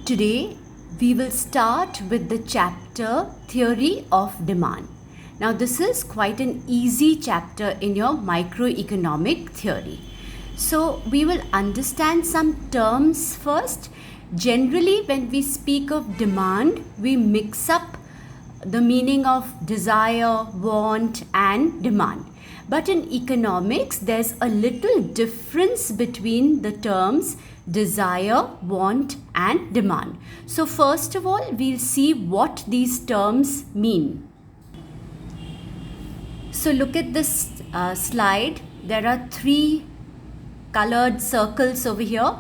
Today we will start with the chapter Theory of Demand. Now this is quite an easy chapter in your microeconomic theory. So we will understand some terms first. Generally when we speak of demand, we mix up the meaning of desire, want and demand. But in economics, there's a little difference between the terms desire, want and demand. So first of all, we'll see what these terms mean. So look at this slide. There are three colored circles over here: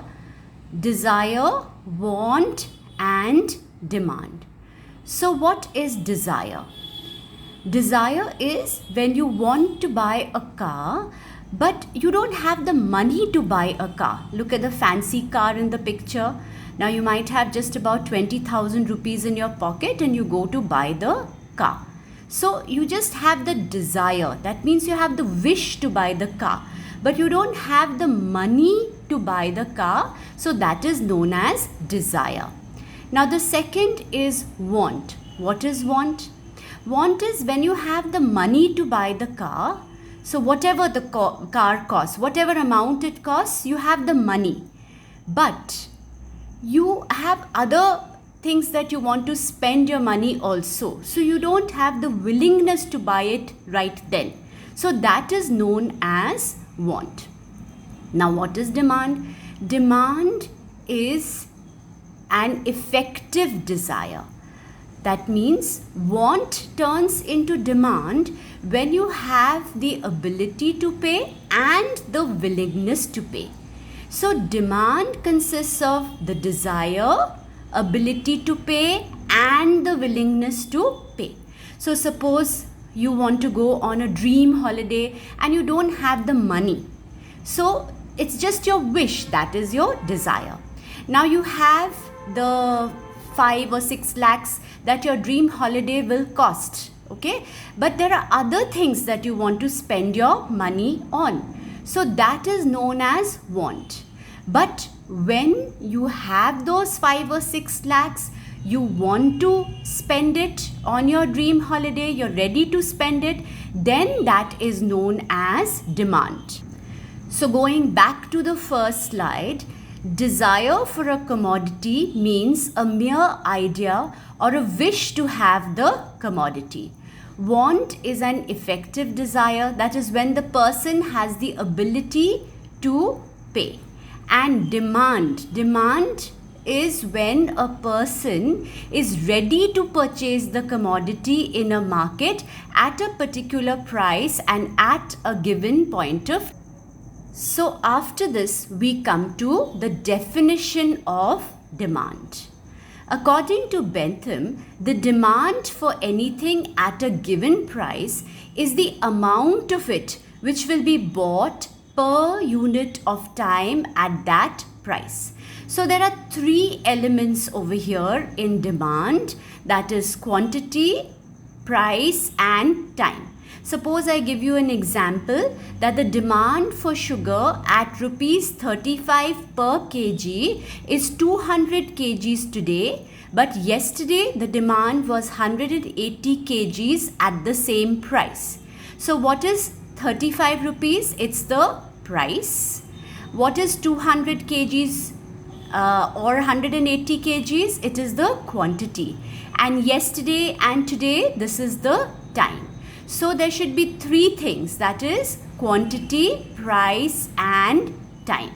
desire, want and demand. So what is desire? Desire is when you want to buy a car, but you don't have the money to buy a car. Look at the fancy car in the picture. Now you might have just about 20,000 rupees in your pocket and you go to buy the car. So you just have the desire. That means you have the wish to buy the car, but you don't have the money to buy the car. So that is known as desire. Now the second is want. What is want? Want is when you have the money to buy the car. So whatever the car costs, whatever amount it costs, you have the money. But you have other things that you want to spend your money also. So you don't have the willingness to buy it right then. So that is known as want. Now what is demand? Demand is an effective desire. That means want turns into demand when you have the ability to pay and the willingness to pay. So demand consists of the desire, ability to pay and the willingness to pay. So suppose you want to go on a dream holiday and you don't have the money. So it's just your wish, that is your desire. Now you have the 5 or 6 lakhs that your dream holiday will cost, okay? But there are other things that you want to spend your money on. So that is known as want. But when you have those 5 or 6 lakhs, you want to spend it on your dream holiday, you're ready to spend it, then that is known as demand. So going back to the first slide, desire for a commodity means a mere idea or a wish to have the commodity. Want is an effective desire, that is when the person has the ability to pay. And demand is when a person is ready to purchase the commodity in a market at a particular price and at a given point of time. So after this, we come to the definition of demand. According to Bentham, the demand for anything at a given price is the amount of it which will be bought per unit of time at that price. So there are three elements over here in demand, that is quantity, price and time. Suppose I give you an example that the demand for sugar at rupees 35 per kg is 200 kgs today, but yesterday the demand was 180 kgs at the same price. So what is 35 rupees? It's the price. What is 200 kgs or 180 kgs? It is the quantity. And yesterday and today, this is the time. So there should be three things, that is quantity, price and time.